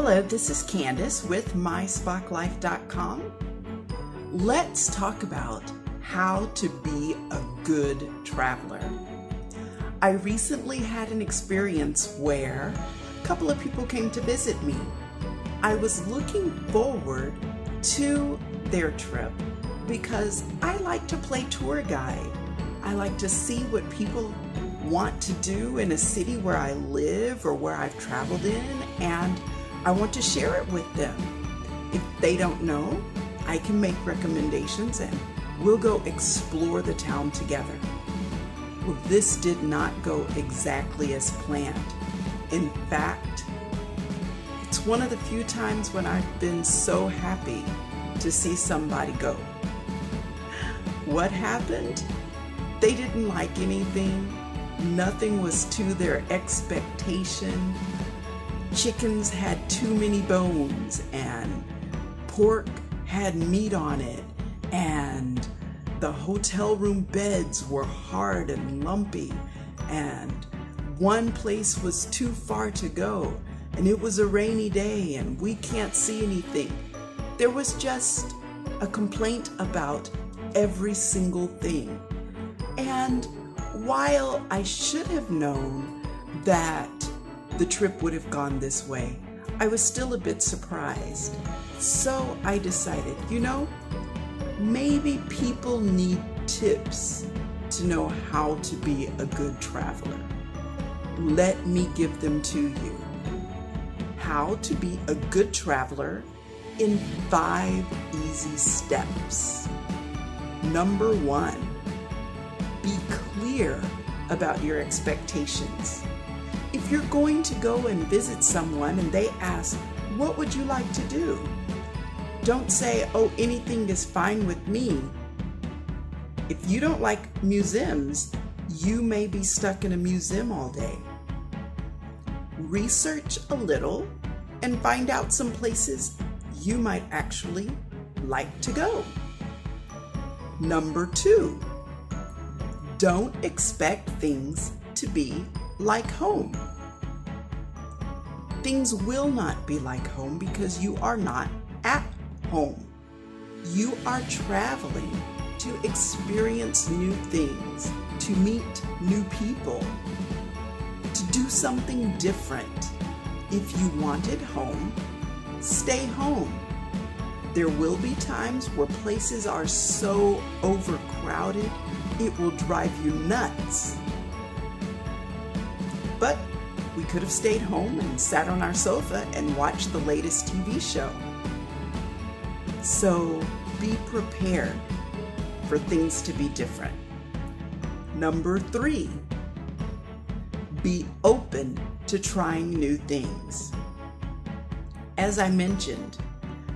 Hello, this is Candace with MySpockLife.com. Let's talk about how to be a good traveler. I recently had an experience where a couple of people came to visit me. I was looking forward to their trip because I like to play tour guide. I like to see what people want to do in a city where I live or where I've traveled in, and I want to share it with them. If they don't know, I can make recommendations and we'll go explore the town together. Well, this did not go exactly as planned. In fact, it's one of the few times when I've been so happy to see somebody go. What happened? They didn't like anything. Nothing was to their expectation. Chickens had too many bones, and pork had meat on it, and the hotel room beds were hard and lumpy, and one place was too far to go, and it was a rainy day and we can't see anything. There was just a complaint about every single thing. And while I should have known that the trip would have gone this way, I was still a bit surprised. So I decided, maybe people need tips to know how to be a good traveler. Let me give them to you. How to be a good traveler in 5 easy steps. Number 1, be clear about your expectations. If you're going to go and visit someone and they ask, what would you like to do? Don't say, oh, anything is fine with me. If you don't like museums, you may be stuck in a museum all day. Research a little and find out some places you might actually like to go. Number 2, don't expect things to be like home. Things will not be like home because you are not at home. You are traveling to experience new things, to meet new people, to do something different. If you wanted home, stay home. There will be times where places are so overcrowded, it will drive you nuts. But we could have stayed home and sat on our sofa and watched the latest TV show. So be prepared for things to be different. Number 3, be open to trying new things. As I mentioned,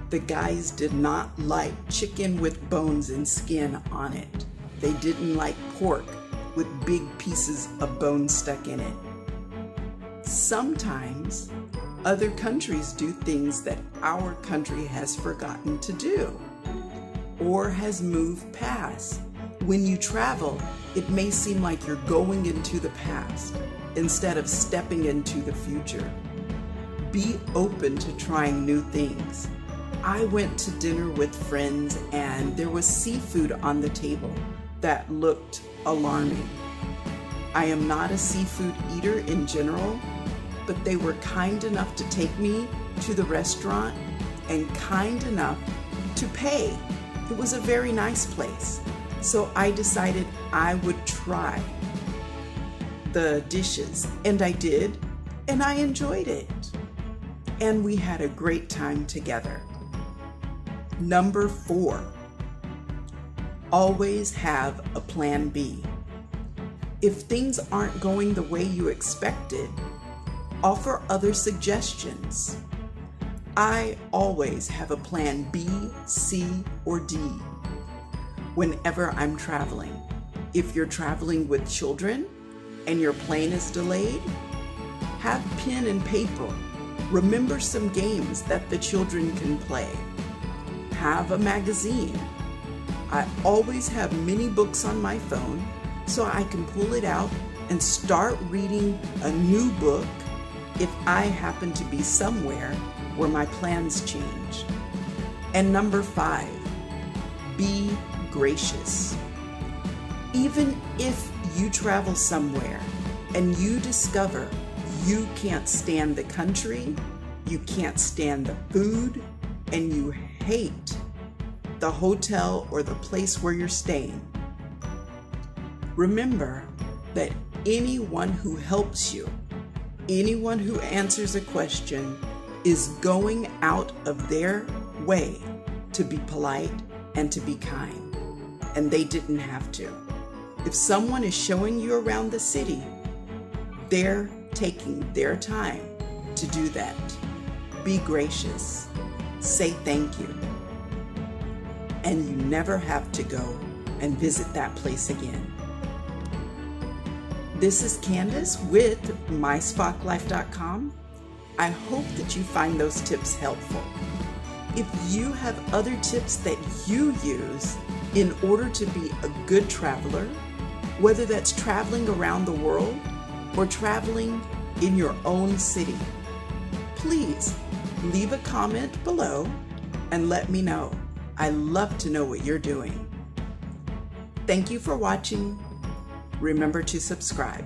the guys did not like chicken with bones and skin on it. They didn't like pork with big pieces of bone stuck in it. Sometimes other countries do things that our country has forgotten to do or has moved past. When you travel, it may seem like you're going into the past instead of stepping into the future. Be open to trying new things. I went to dinner with friends and there was seafood on the table that looked alarming. I am not a seafood eater in general, but they were kind enough to take me to the restaurant and kind enough to pay. It was a very nice place. So I decided I would try the dishes, and I did, and I enjoyed it. And we had a great time together. Number 4, always have a plan B. If things aren't going the way you expected, offer other suggestions. I always have a plan B, C, or D whenever I'm traveling. If you're traveling with children and your plane is delayed, have pen and paper. Remember some games that the children can play. Have a magazine. I always have many books on my phone so I can pull it out and start reading a new book if I happen to be somewhere where my plans change. And number 5, be gracious. Even if you travel somewhere and you discover you can't stand the country, you can't stand the food, and you hate the hotel or the place where you're staying, remember that anyone who helps you, anyone who answers a question, is going out of their way to be polite and to be kind, and they didn't have to. If someone is showing you around the city, they're taking their time to do that. Be gracious. Say thank you. And you never have to go and visit that place again. This is Candace with MySpockLife.com. I hope that you find those tips helpful. If you have other tips that you use in order to be a good traveler, whether that's traveling around the world or traveling in your own city, please leave a comment below and let me know. I love to know what you're doing. Thank you for watching. Remember to subscribe.